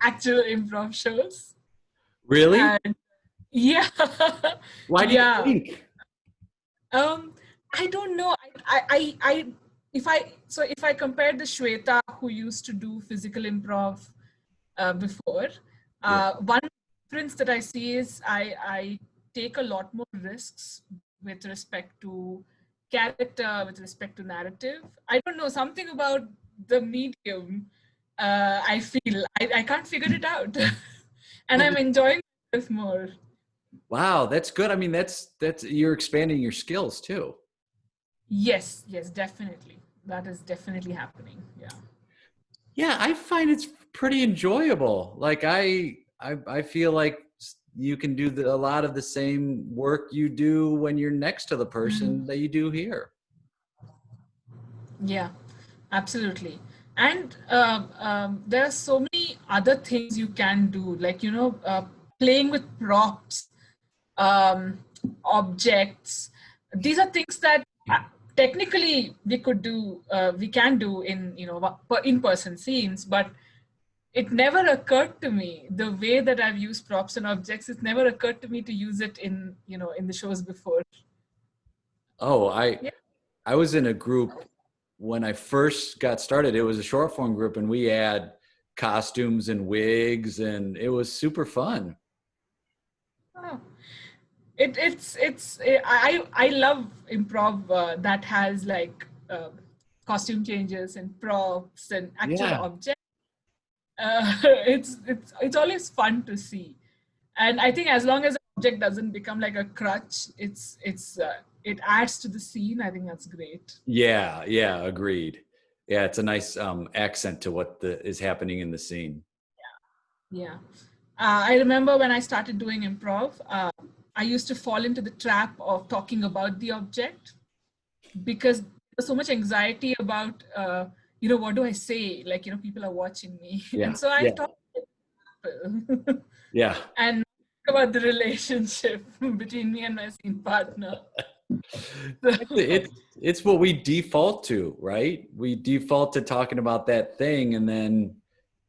actual improv shows. Really? And yeah, Why do you yeah. think? I don't know. If I compare the Shweta who used to do physical improv before, Yeah. one difference that I see is I take a lot more risks with respect to character, with respect to narrative. I don't know, something about the medium. I feel I can't figure it out, and Well, I'm enjoying this more. wow, that's good. I mean, that's you're expanding your skills too. Yes, yes, definitely. That is definitely happening. Yeah. Yeah, I find it's pretty enjoyable. Like I feel like you can do a lot of the same work you do when you're next to the person Mhm. that you do here. Yeah, absolutely. And there are so many other things you can do, like, playing with props, objects. These are things that technically we can do in, in-person scenes, but it never occurred to me the way that I've used props and objects. It never occurred to me to use it in, in the shows before. Oh, Yeah. I was in a group when I first got started. It was a short form group, and we had costumes and wigs, and it was super fun. Oh. I love improv that has like costume changes and props and actual Yeah, objects. It's always fun to see, and I think as long as the object doesn't become like a crutch, it adds to the scene. I think that's great. yeah, yeah. Agreed. Yeah, it's a nice accent to what is happening in the scene. Yeah. I remember when I started doing improv, I used to fall into the trap of talking about the object because there's so much anxiety about, what do I say? Like, people are watching me. And Yeah, so I yeah, talk to people yeah. and about the relationship between me and my scene partner. It's what we default to, right? We default to talking about that thing, and then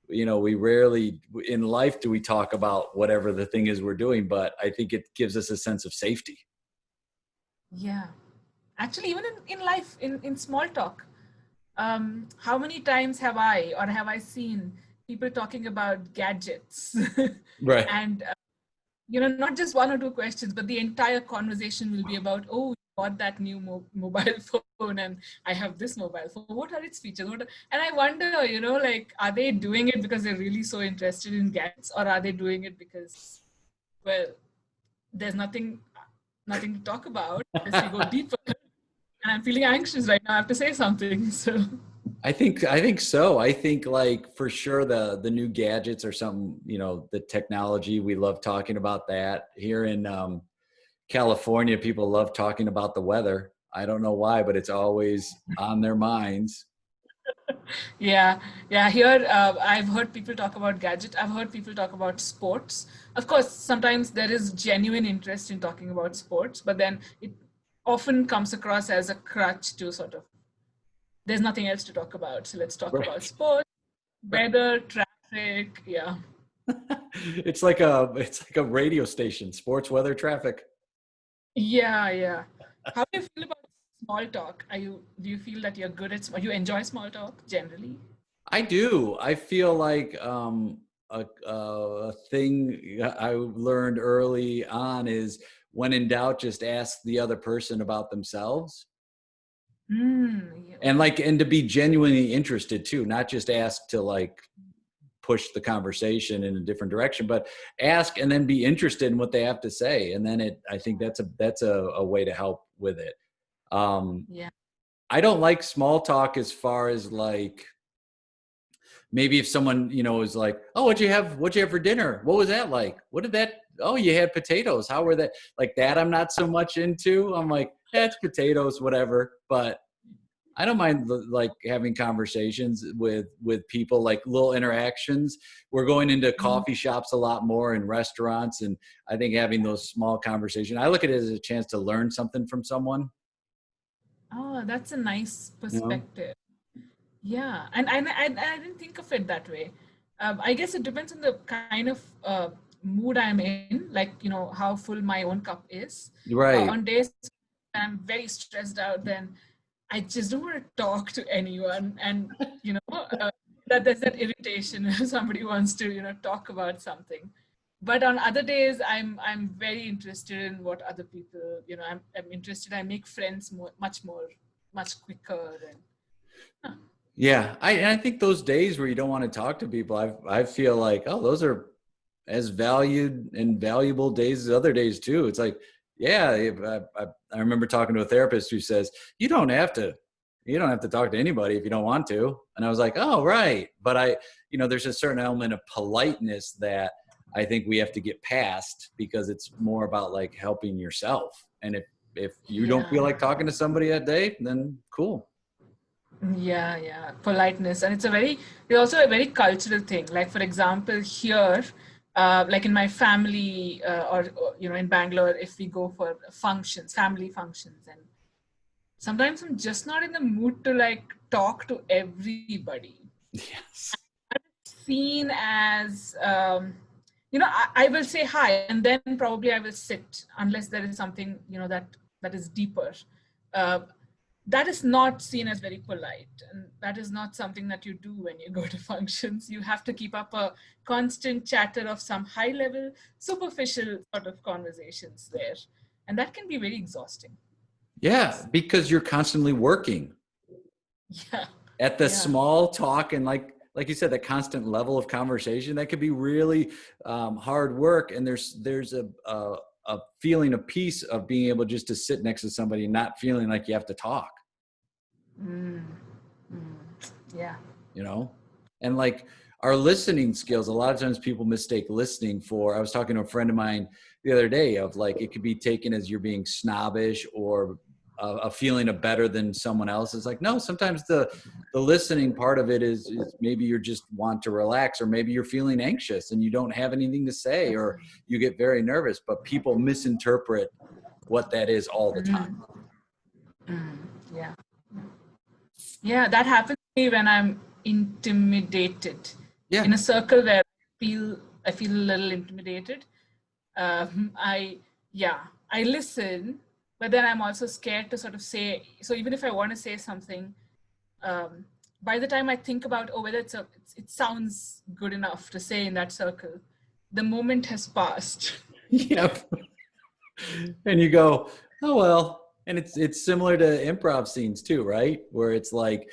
we rarely in life do we talk about whatever the thing is we're doing. But I think it gives us a sense of safety. Yeah. Actually, even in life, in small talk, how many times have I seen people talking about gadgets Right. and not just one or two questions, but the entire conversation will be about, oh, you bought that new mobile phone, and I have this mobile phone. What are its features? And I wonder, like, are they doing it because they're really so interested in gadgets, or are they doing it because, well, there's nothing to talk about unless we go deeper. And I'm feeling anxious right now. I have to say something. So I think so. I think like for sure the new gadgets are something, the technology, we love talking about that. Here in California, people love talking about the weather. I don't know why, but it's always on their minds. yeah, yeah. Here, I've heard people talk about gadget. I've heard people talk about sports. Of course, sometimes there is genuine interest in talking about sports, but then it often comes across as a crutch to sort of, there's nothing else to talk about, so let's talk about Right. sports, weather, traffic. Yeah, it's like a radio station, sports, weather, traffic. yeah, yeah. How do you feel about small talk? Do you feel that you're good at you enjoy small talk generally? I do. I feel like a thing I learned early on is when in doubt, just ask the other person about themselves. Yeah, And okay. and to be genuinely interested too, not just ask to like push the conversation in a different direction, but ask and then be interested in what they have to say. And then I think that's a way to help with it. Um, Yeah. I don't like small talk as far as like, maybe if someone is like, oh, what'd you have for dinner, what was that like, what did that, oh, you had potatoes, how were that, like that I'm not so much into. I'm like, yeah, it's potatoes, whatever. But I don't mind like having conversations with people, like little interactions. We're going into Mhm. coffee shops a lot more and restaurants, and I think having those small conversations, I look at it as a chance to learn something from someone. Oh, that's a nice You know, perspective. Yeah, and I didn't think of it that way. I guess it depends on the kind of mood I'm in, like, how full my own cup is. Right. On days I'm very stressed out, then I just don't want to talk to anyone. And, that there's that irritation if somebody wants to, talk about something. But on other days, I'm very interested in what other people, I'm interested. I make friends much quicker. And Yeah, I think those days where you don't want to talk to people, I feel like, oh, those are as valued and valuable days as other days too. It's like, yeah, I remember talking to a therapist who says you don't have to talk to anybody if you don't want to, and I was like, oh, right. But there's a certain element of politeness that I think we have to get past, because it's more about like helping yourself. And if you don't yeah. feel like talking to somebody that day, then cool. Yeah, politeness. And it's also a very cultural thing. Like, for example, here, like in my family, or in Bangalore, if we go for functions, family functions, and sometimes I'm just not in the mood to like talk to everybody. Yes. Seen as, I will say hi, and then probably I will sit, unless there is something, that is deeper. Uh, that is not seen as very polite, and that is not something that you do when you go to functions. You have to keep up a constant chatter of some high level, superficial sort of conversations there, and that can be very exhausting. Yeah, because you're constantly working Yeah, at the yeah. small talk, and like you said, the constant level of conversation that could be really hard work. And there's a feeling of peace of being able just to sit next to somebody and not feeling like you have to talk. Mm, mm, yeah. you know and like our listening skills, a lot of times people mistake listening for, I was talking to a friend of mine the other day, of like, it could be taken as you're being snobbish or a feeling of better than someone else. It's like, no, sometimes the listening part of it is maybe you just want to relax, or maybe you're feeling anxious and you don't have anything to say, or you get very nervous, but people misinterpret what that is all the time. Mm, yeah. Yeah, that happens to me when I'm intimidated Yeah. in a circle where I feel a little intimidated. I yeah, I listen, but then I'm also scared to sort of say. So even if I want to say something, um, by the time I think about, whether it sounds good enough to say in that circle, the moment has passed. Yep. And you go, oh well. And it's similar to improv scenes too, right? Where it's like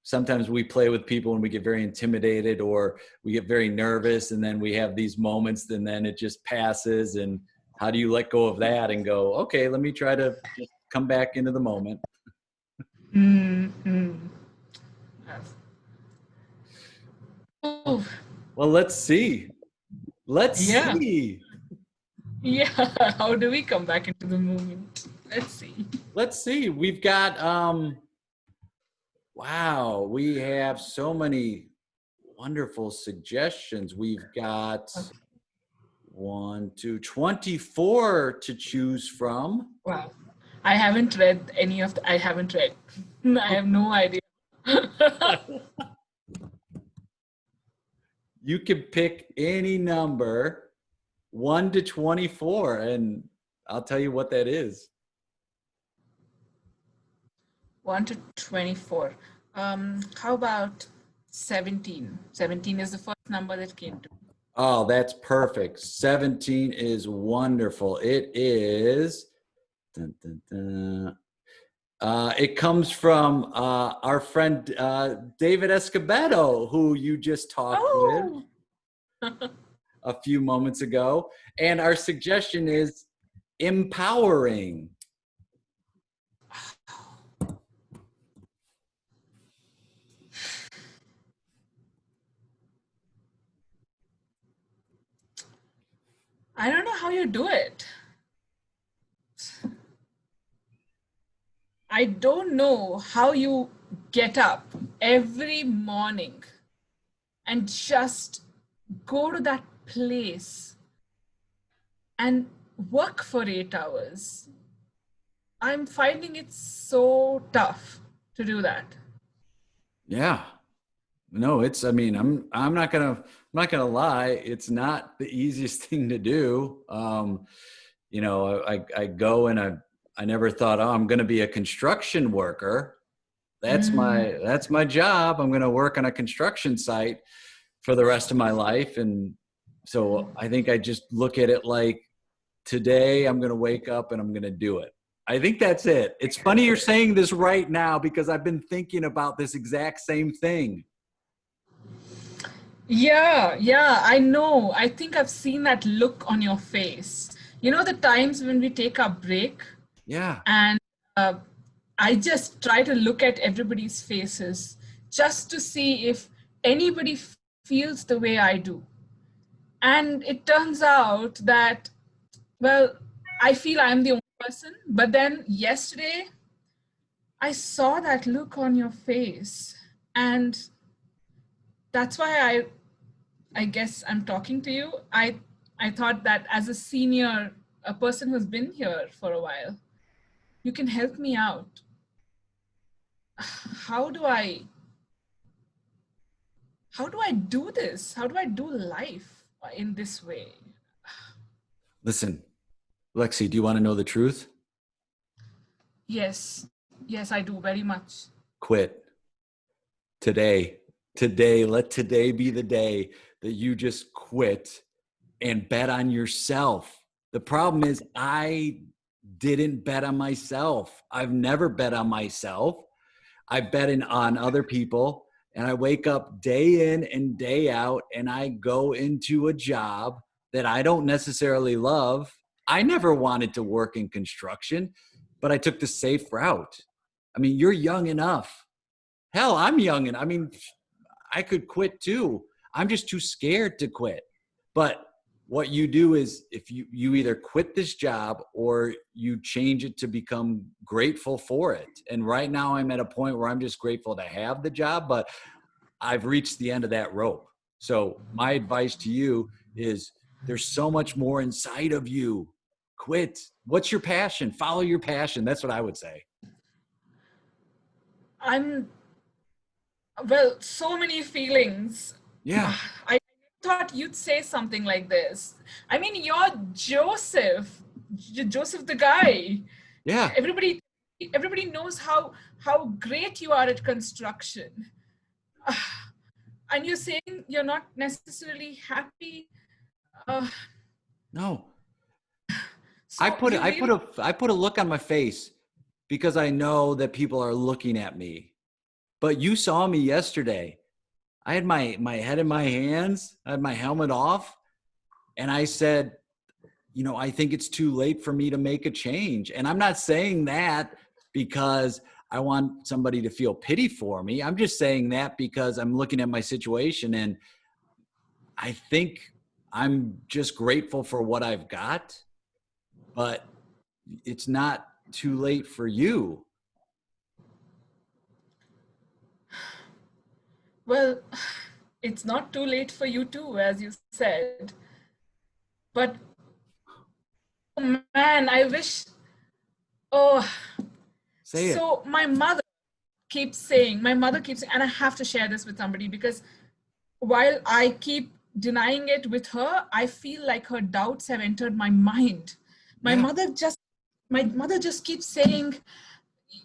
sometimes we play with people and we get very intimidated, or we get very nervous, and then we have these moments, and then it just passes. And how do you let go of that and go, okay, let me try to just come back into the moment? Mm-hmm. Oh, Well, let's see. Let's yeah. see. Yeah, how do we come back into the moment? Let's see. Let's see. We've got wow, we have so many wonderful suggestions. We've got 24 to choose from. Wow. I haven't read any of I haven't read. I have no idea. You can pick any number 1 to 24, and I'll tell you what that is. 1 to 24. How about 17? 17 is the first number that came to me. Oh, that's perfect. 17 is wonderful. It is. Dun, dun, dun. It comes from our friend David Escobedo, who you just talked with Oh, a few moments ago. And our suggestion is empowering. I don't know how you do it. I don't know how you get up every morning and just go to that place and work for 8 hours. I'm finding it so tough to do that. Yeah. No, I mean, I'm not gonna not going to lie, it's not the easiest thing to do. You know, I go and I never thought, oh, I'm going to be a construction worker. Mm. That's my job. I'm going to work on a construction site for the rest of my life. And so I think I just look at it like, today I'm going to wake up and I'm going to do it. I think that's it. It's funny you're saying this right now because I've been thinking about this exact same thing. Yeah, yeah, I know. I think I've seen that look on your face. You know, the times when we take our break Yeah. and uh, I just try to look at everybody's faces just to see if anybody feels the way I do. And it turns out that, well, I feel I'm the only person. But then yesterday, I saw that look on your face. And that's why I guess I'm talking to you. I thought that as a senior, a person who's been here for a while, you can help me out. How do I how do I do this? How do I do life in this way? Listen, Lexi, do you want to know the truth? Yes, yes, I do very much. Quit today. Today, let today be the day that you just quit and bet on yourself. The problem is, I didn't bet on myself. I've never bet on myself. I bet on other people, and I wake up day in and day out and I go into a job that I don't necessarily love. I never wanted to work in construction, but I took the safe route. I mean, you're young enough. Hell, I'm young, and I mean, I could quit too. I'm just too scared to quit. But what you do is, if you either quit this job or you change it to become grateful for it. And right now I'm at a point where I'm just grateful to have the job, but I've reached the end of that rope. So my advice to you is, there's so much more inside of you. Quit. What's your passion? Follow your passion. That's what I would say. I'm well, so many feelings. Yeah. I thought you'd say something like this. I mean, you're Joseph, Joseph the guy. Yeah. Everybody, everybody knows how great you are at construction, and you're saying you're not necessarily happy. Uh, No. so you really, I put a look on my face because I know that people are looking at me. But you saw me yesterday. I had my head in my hands, I had my helmet off, and I said, you know, I think it's too late for me to make a change. And I'm not saying that because I want somebody to feel pity for me. I'm just saying that because I'm looking at my situation and I think I'm just grateful for what I've got, but it's not too late for you. well, it's not too late for you too, as you said. But oh man, I wish. Oh, Say it. so my mother keeps saying, and I have to share this with somebody because while I keep denying it with her, I feel like her doubts have entered my mind. My Yeah. mother just my mother just keeps saying,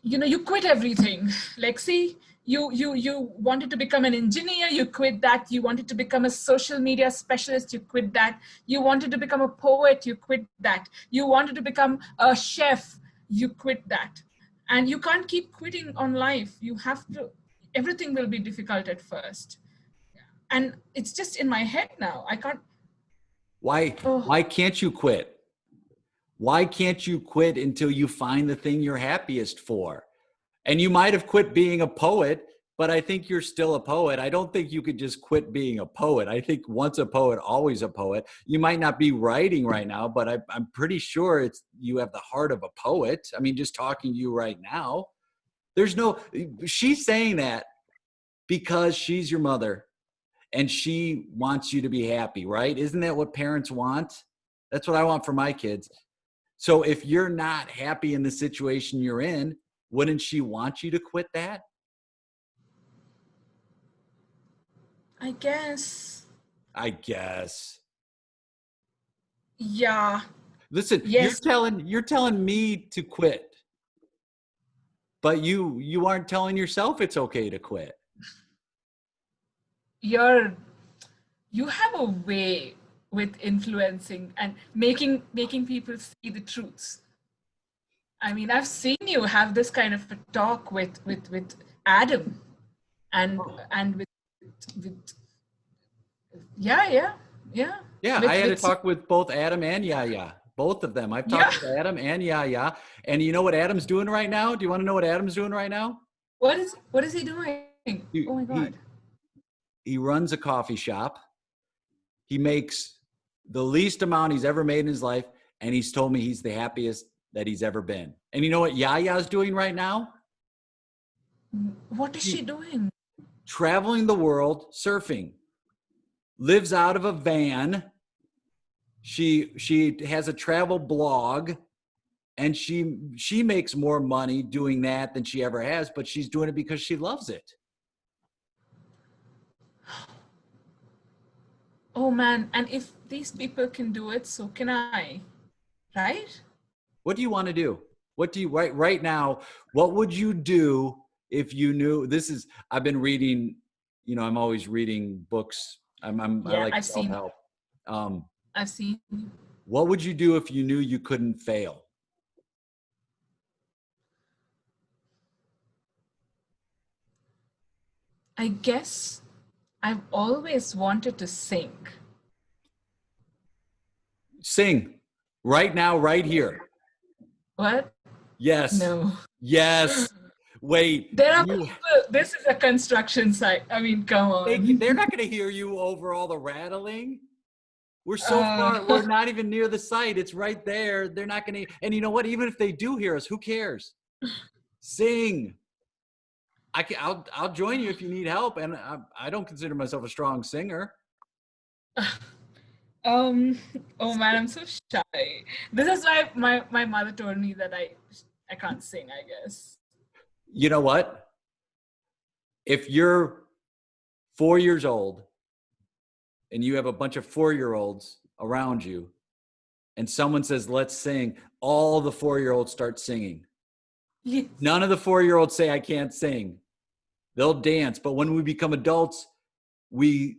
you know, you quit everything. Like, see, you wanted to become an engineer, you quit that. You wanted to become a social media specialist, you quit that. You wanted to become a poet, you quit that. You wanted to become a chef, you quit that. And you can't keep quitting on life. You have to, everything will be difficult at first. And it's just in my head now. I can't. Why Oh, why can't you quit? Why can't you quit until you find the thing you're happiest for? And you might have quit being a poet, but I think you're still a poet. I don't think you could just quit being a poet. I think once a poet, always a poet. You might not be writing right now, but I'm pretty sure you have the heart of a poet. I mean, just talking to you right now, there's no, she's saying that because she's your mother and she wants you to be happy, right? Isn't that what parents want? That's what I want for my kids. So if you're not happy in the situation you're in, wouldn't she want you to quit that? I guess. I guess. Yeah. Listen, Yes. you're telling me to quit, but you aren't telling yourself it's okay to quit. You're you have a way with influencing and making people see the truths. I mean, I've seen you have this kind of a talk with Adam and with yeah, yeah, yeah. Yeah, I had a talk with both Adam and Yaya. Both of them. I've Yeah. talked with Adam and Yaya. And you know what Adam's doing right now? Do you want to know what Adam's doing right now? What is he doing? He Oh my he God. he runs a coffee shop. He makes the least amount he's ever made in his life, and he's told me he's the happiest that he's ever been. And you know what Yaya's doing right now? What is she She doing? traveling the world surfing. Lives out of a van. She has a travel blog, and she makes more money doing that than she ever has, but she's doing it because she loves it. Oh man, and if these people can do it, so can I. Right? What do you want to do? What do you right now? What would you do if you knew this is? I've been reading. I'm always reading books. I Yeah, like self help. I've seen. What would you do if you knew you couldn't fail? I guess I've always wanted to sing. Sing right now, right here. What? Yes, No. yes. Wait, There are you. people, this is a construction site. I mean, come They're on. not going to hear you over all the rattling. We're so far. Uh, We're not even near the site. It's right there. They're not going to. And you know what? Even if they do hear us, who cares? Sing. I'll join you if you need help. And I don't consider myself a strong singer. um, oh man, I'm so shy. This is why my mother told me that I can't sing, I guess. You know what? If you're 4 years old and you have a bunch of 4-year-olds around you, and someone says, "Let's sing," all the 4-year-olds start singing. Yes. None of the 4-year-olds say, "I can't sing." They'll dance. But when we become adults, we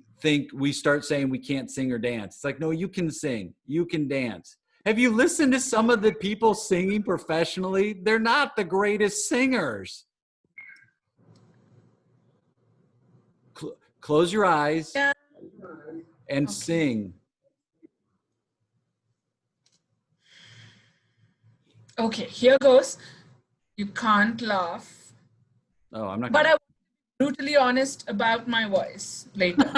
start saying we can't sing or dance. It's like, no, you can sing, you can dance. Have you listened to some of the people singing professionally? They're not the greatest singers. Close your eyes Yeah. and Okay. sing. Okay, here goes. You can't laugh. Oh, I'm not But gonna. I was brutally honest about my voice later.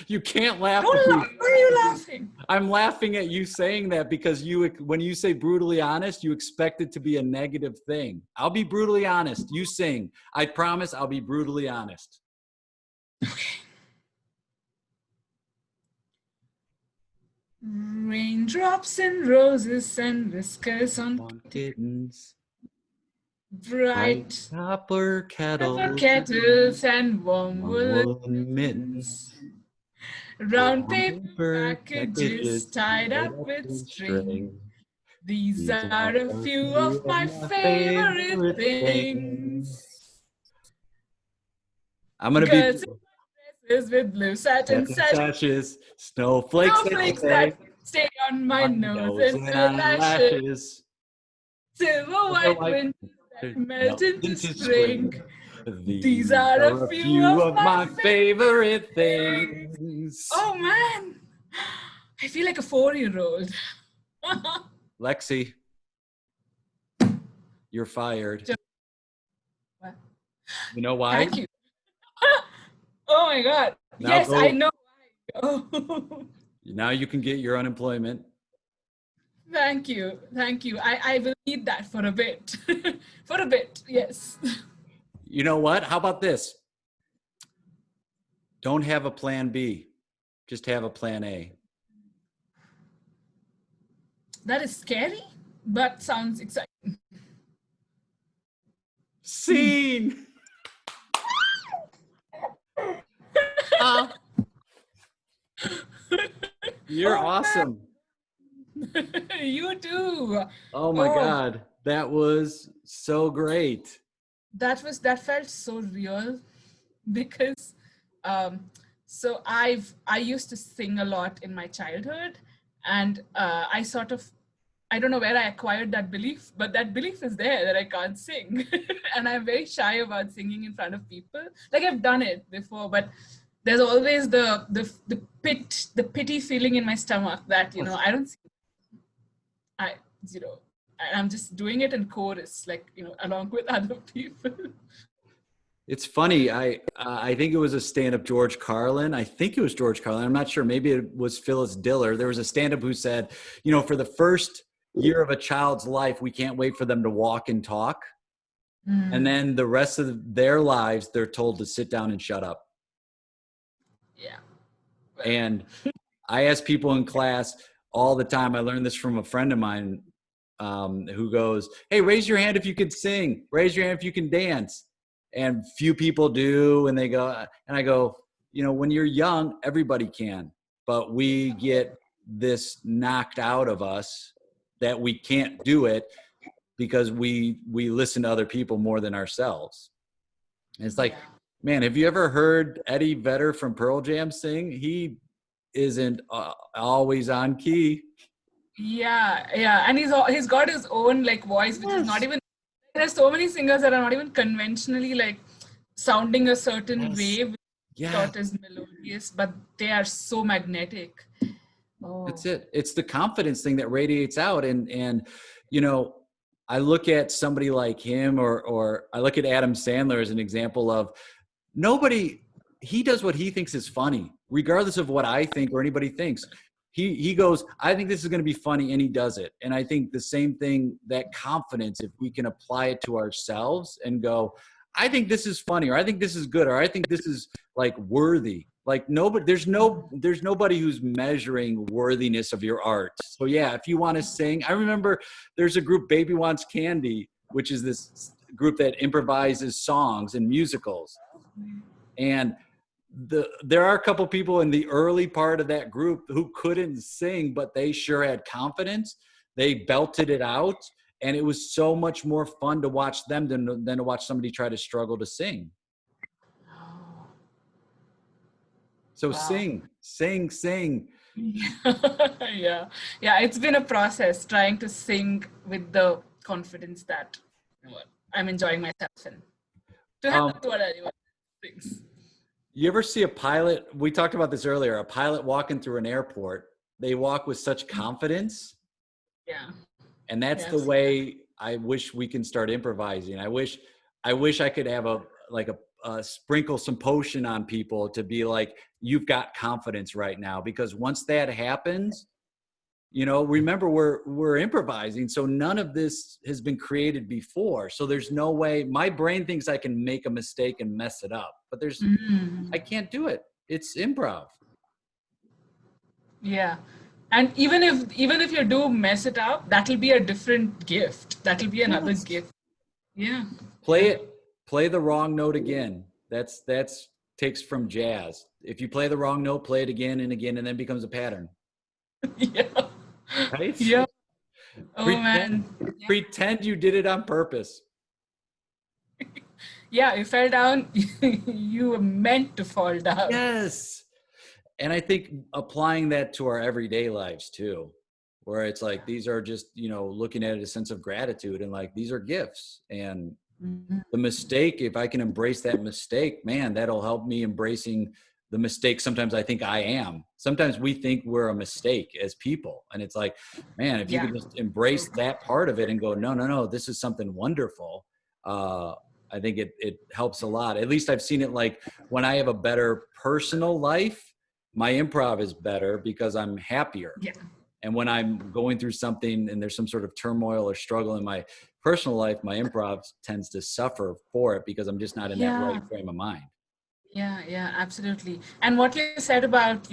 You can't laugh Don't because laugh. Why are you laughing? I'm laughing at you saying that because when you say brutally honest, you expect it to be a negative thing. I'll be brutally honest. You sing. I promise I'll be brutally honest. Okay. Raindrops and roses and whiskers on Kittens, bright bright copper rubber kettles, kettles and warm woolen woolen mittens, round brown paper paper packages packages tied tied up up with in string. string. These These are are a a few few of of my my favorite favorite things. things. I'm gonna be Girls in dresses with blue satin satin sashes, sashes, snowflakes that snowflakes stay that stay on my on my nose nose and and eyelashes, eyelashes. silver Silver white white windows that melt melt into into spring. spring. These These are a are a few few of of my my favorite favorite things. things. Oh man, I feel like a 4-year-old. Lexi, you're fired. You know why? Thank you. Oh my God. Now Yes, I go. know. Oh, Now you can get your unemployment. thank you. Thank you. I will need that for a bit. For a bit, yes. You know what? How about this? Don't have a plan B. Just have a plan A. That is scary, but sounds exciting. Scene. Uh, You're Oh awesome. man, you too. Oh my Oh, God. That was so great. that felt so real because um I used to sing a lot in my childhood, and I sort of, I don't know where I acquired that belief, but that belief is there that I can't sing. And I'm very shy about singing in front of people. Like, I've done it before, but there's always the pity feeling in my stomach that, I don't sing. I, I'm just doing it in chorus, like, along with other people. It's funny. I think it was a stand-up George Carlin. I think it was George Carlin. I'm not sure. Maybe it was Phyllis Diller. There was a stand-up who said, for the first year of a child's life, we can't wait for them to walk and talk. And Mm, then the rest of their lives, they're told to sit down and shut up. yeah. Well, And I ask people in class all the time. I learned this from a friend of mine who goes, "Hey, raise your hand if you can sing. Raise your hand if you can dance." And few people do, and they go, and I go, when you're young, everybody can, but we get this knocked out of us that we can't do it because we listen to other people more than ourselves. And it's like, yeah. man, have you ever heard Eddie Vedder from Pearl Jam sing? He isn't always on key. Yeah, yeah, and he's got his own like voice, which is not Yes. even. There's so many singers that are not even conventionally like sounding a certain Yes. way, which is Yeah. thought is melodious, but they are so magnetic. That's Oh, it. It's the confidence thing that radiates out. And you know, I look at somebody like him or I look at Adam Sandler as an example of nobody, he does what he thinks is funny, regardless of what I think or anybody thinks. He goes, I think this is going to be funny, and he does it. And I think the same thing, that confidence, if we can apply it to ourselves and go, I think this is funny, or I think this is good, or I think this is like worthy. Like nobody, there's nobody who's measuring worthiness of your art. So yeah, if you want to sing, I remember there's a group, Baby Wants Candy, which is this group that improvises songs and musicals. And there are a couple people in the early part of that group who couldn't sing, but they sure had confidence. They belted it out, and it was so much more fun to watch them than to watch somebody try to struggle to sing. So wow. sing. Yeah, yeah. It's been a process trying to sing with the confidence that, I'm enjoying myself and to help Um, what anyone thinks. you ever see a pilot? We talked about this earlier. A pilot walking through an airport. They walk with such confidence. Yeah, And that's yeah, the way I wish we can start improvising. I wish I could have a sprinkle some potion on people to be like, you've got confidence right now. Because once that happens, remember we're improvising. So none of this has been created before. So there's no way my brain thinks I can make a mistake and mess it up, but I mm, can't do it. It's improv. yeah. And even if you do mess it up, that'll be a different gift. That'll be another Yes. gift. Yeah, Play yeah, it, play the wrong note again. That's takes from jazz. If you play the wrong note, play it again and again, and then becomes a pattern. yeah, Right? yeah. Oh pretend man. Yeah, pretend you did it on purpose. yeah. You fell down. You were meant to fall down. Yes. And I think applying that to our everyday lives too, where it's like these are just, looking at it a sense of gratitude and like these are gifts. And Mhm. the mistake, if I can embrace that mistake, man, that'll help me embracing the mistake sometimes I think I am. Sometimes we think we're a mistake as people. And it's like, man, if you Yeah. could just embrace that part of it and go, no, no, no, this is something wonderful. Uh, I think it helps a lot. At least I've seen it like when I have a better personal life, my improv is better because I'm happier. Yeah. And when I'm going through something and there's some sort of turmoil or struggle in my personal life, my improv tends to suffer for it because I'm just not in that right Yeah. frame of mind. Yeah, yeah, absolutely. And what you said about,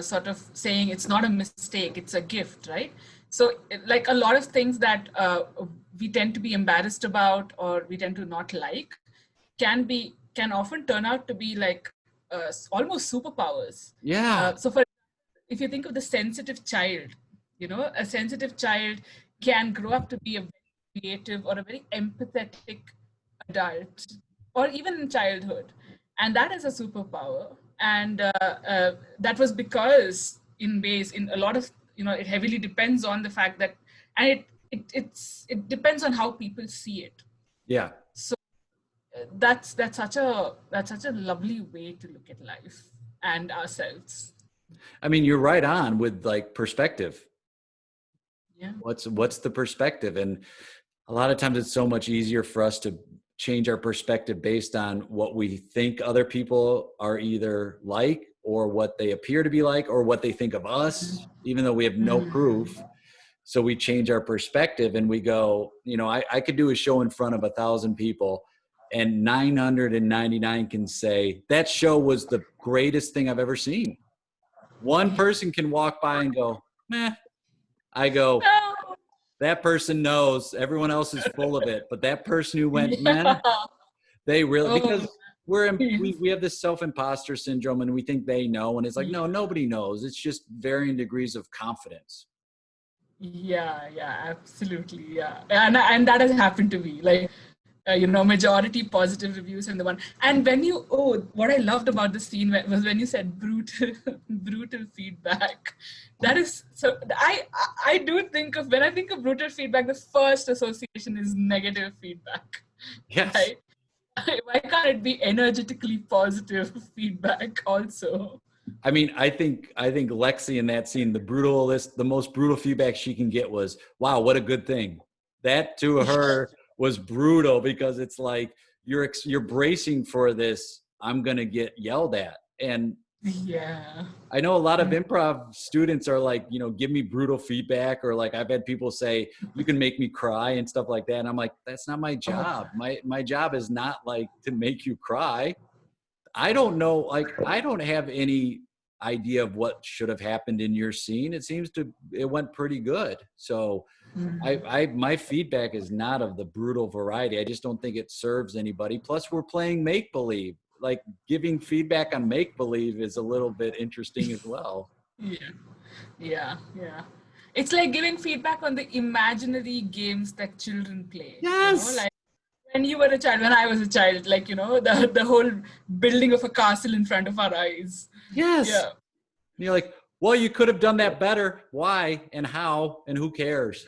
sort of saying it's not a mistake, it's a gift, right? So, like a lot of things that we tend to be embarrassed about or we tend to not like can often turn out to be like almost superpowers. Yeah. So, for if you think of the sensitive child, a sensitive child can grow up to be a very creative or a very empathetic adult, or even in childhood. And that is a superpower. And that was because, in a lot of, it heavily depends on the fact that, and it depends on how people see it. Yeah. So that's such a lovely way to look at life and ourselves. I mean, you're right on with like perspective. Yeah. What's the perspective? And a lot of times it's so much easier for us to change our perspective based on what we think other people are either like, or what they appear to be like, or what they think of us, even though we have no proof. So we change our perspective and we go, I could do a show in front of 1,000 people and 999 can say that show was the greatest thing I've ever seen. One person can walk by and go, meh. I go, No. that person knows, everyone else is full of it. But that person who went, Yeah. meh, they really, Oh, because we yes. we have this self-imposter syndrome and we think they know. And it's like, no, nobody knows. It's just varying degrees of confidence. Yeah, absolutely. Yeah. And that has happened to me. Like, majority positive reviews and the one. And what I loved about the scene was when you said brutal, brutal feedback. That is so. I do think of, when I think of brutal feedback, the first association is negative feedback, Yes. right? Why can't it be energetically positive feedback also? I mean, I think Lexi in that scene, the most brutal feedback she can get was, wow, what a good thing. That to her was brutal, because it's like you're bracing for this, I'm going to get yelled at. And Yeah. I know a lot of improv students are like, give me brutal feedback, or like I've had people say, you can make me cry and stuff like that. And I'm like, that's not my job. My job is not like to make you cry. I don't know, like I don't have any idea of what should have happened in your scene. It went pretty good. So my feedback is not of the brutal variety. I just don't think it serves anybody. Plus we're playing make believe. Like giving feedback on make believe is a little bit interesting as well. Yeah. It's like giving feedback on the imaginary games that children play, Yes. like when you were a child, when I was a child, like, the whole building of a castle in front of our eyes. Yes. Yeah. And you're like, well, you could have done that better. Why and how and who cares?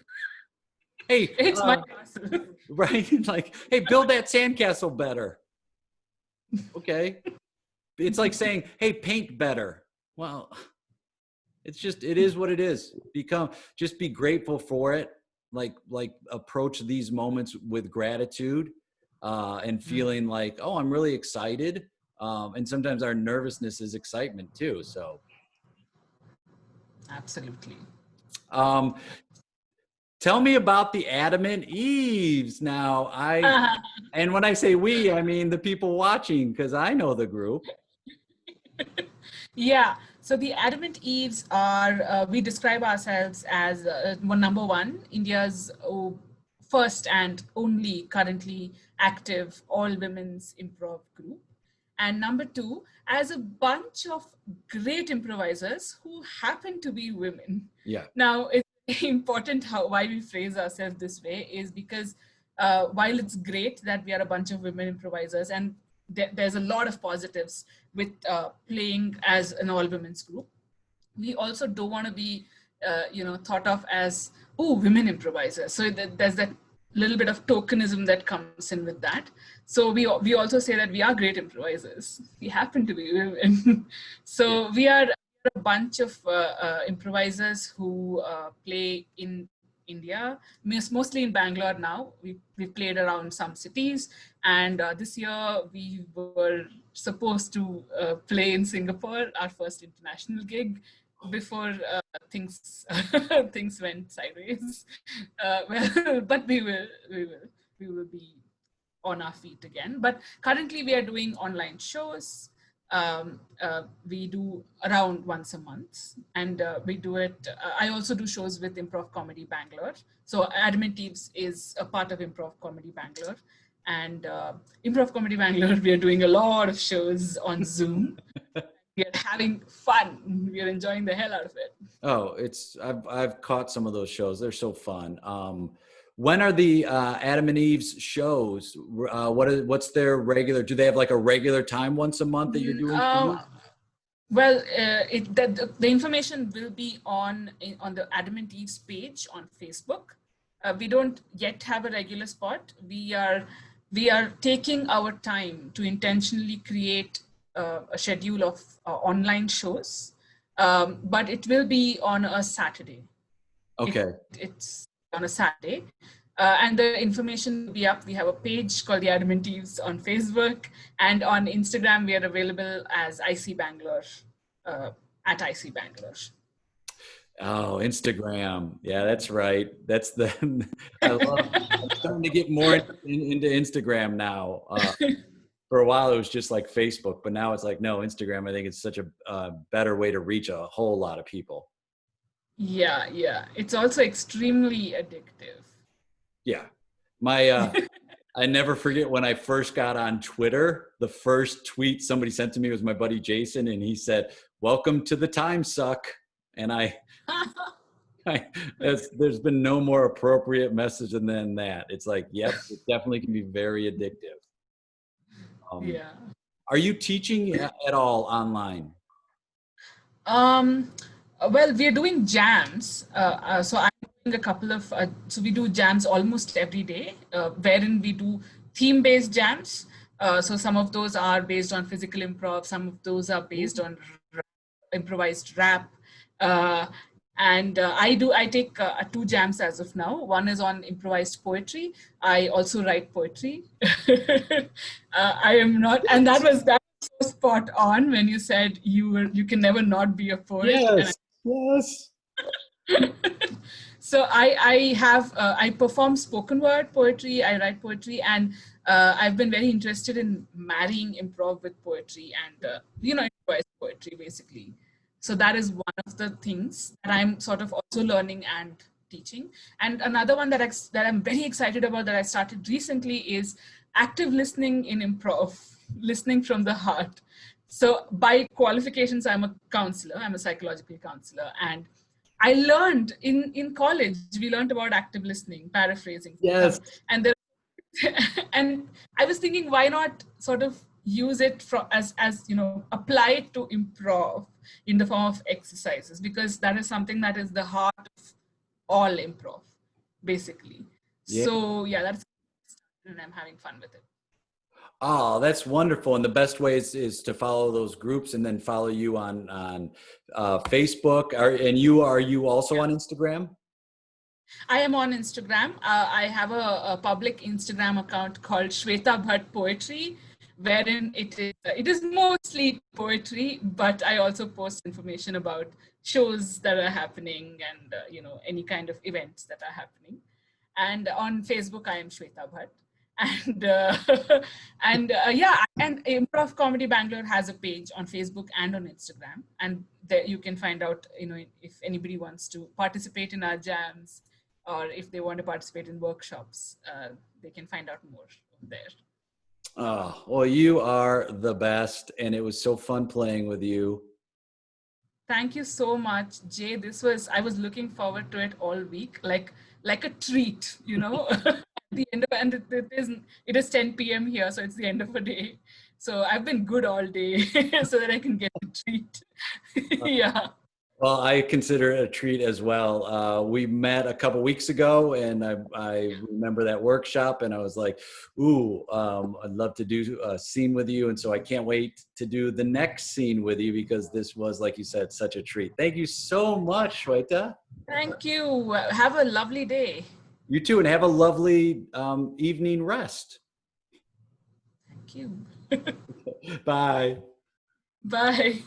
Hey, It's my castle. right? Like, hey, build that sandcastle better. Okay. It's like saying, hey, paint better. Well, it is what it is. Just be grateful for it. Like approach these moments with gratitude, and feeling like, oh, I'm really excited. And sometimes our nervousness is excitement too. So, Absolutely. um, tell me about the Adamant Eves. Now, and when I say we, I mean the people watching, because I know the group. Yeah. So the Adamant Eves are, we describe ourselves as, number one, India's first and only currently active all women's improv group. And number two, as a bunch of great improvisers who happen to be women. Yeah. Now, it's important why we phrase ourselves this way is because while it's great that we are a bunch of women improvisers, and there's a lot of positives with playing as an all women's group, we also don't want to be thought of as, oh, women improvisers. So there's that little bit of tokenism that comes in with that. So we also say that we are great improvisers. We happen to be women. So we are a bunch of improvisers who play in India, mostly in Bangalore now. We've played around some cities, and this year we were supposed to play in Singapore, our first international gig, before things things went sideways. Well, but we will be on our feet again. But currently, we are doing online shows. We do around once a month, and we do it. I also do shows with Improv Comedy Bangalore. So Adamant Eves is a part of Improv Comedy Bangalore, and Improv Comedy Bangalore, we are doing a lot of shows on Zoom. we are having fun. We are enjoying the hell out of it. Oh, I've caught some of those shows. They're so fun. When are the Adam and Eve's shows? What's their regular? Do they have like a regular time once a month that you're doing shows? Well, the information will be on the Adam and Eve's page on Facebook. We don't yet have a regular spot. We are taking our time to intentionally create a schedule of online shows, but it will be on a Saturday. Okay. It's on a Saturday. And the information will be up. We have a page called the Adam and Eve's on Facebook, and on Instagram we are available as IC Bangalore, at IC Bangalore. Oh, Instagram. Yeah, that's right. That's the. I'm starting to get more into Instagram now. For a while, it was just like Facebook, but now it's like, no, Instagram. I think it's such a better way to reach a whole lot of people. Yeah. It's also extremely addictive. Yeah. I never forget when I first got on Twitter, the first tweet somebody sent to me was my buddy Jason, and he said, "Welcome to the time suck." And there's been no more appropriate message than that. It's like, yep, it definitely can be very addictive. Yeah. Are you teaching at all online? Well, we're doing jams. So I'm doing a couple of, so we do jams almost every day, wherein we do theme-based jams. So some of those are based on physical improv. Some of those are based on improvised rap. And I take 2 jams as of now. One is on improvised poetry. I also write poetry. I am not, and that was so spot on when you said you can never not be a poet. Yes. Yes. So I perform spoken word poetry. I write poetry, and I've been very interested in marrying improv with poetry and improvised poetry basically. So that is one of the things that I'm sort of also learning and teaching. And another one that I'm very excited about that I started recently is active listening in improv, listening from the heart. So by qualifications, I'm a counselor. I'm a psychological counselor. And I learned in college, we learned about active listening, paraphrasing. Yes. And and I was thinking, why not sort of use it as apply it to improv in the form of exercises, because that is something that is the heart of all improv, basically. Yeah. So yeah, that's, and I'm having fun with it. Oh, that's wonderful. And the best way is to follow those groups and then follow you on Facebook. Are you also on Instagram? I am on Instagram. I have a public Instagram account called Shweta Bhat Poetry, wherein it is mostly poetry, but I also post information about shows that are happening and any kind of events that are happening. And on Facebook, I am Shweta Bhat. And and Improv Comedy Bangalore has a page on Facebook and on Instagram, and there you can find out if anybody wants to participate in our jams, or if they want to participate in workshops, they can find out more there. Oh, well, you are the best, and it was so fun playing with you. Thank you so much, Jay. I was looking forward to it all week, like a treat, the end of, and it is 10 p.m. here, so it's the end of a day. So I've been good all day so that I can get a treat. Yeah. Well, I consider it a treat as well. We met a couple weeks ago, and I remember that workshop, and I was like, ooh, I'd love to do a scene with you. And so I can't wait to do the next scene with you, because this was, like you said, such a treat. Thank you so much, Shweta. Thank you. Have a lovely day. You too, and have a lovely evening rest. Thank you. Bye. Bye.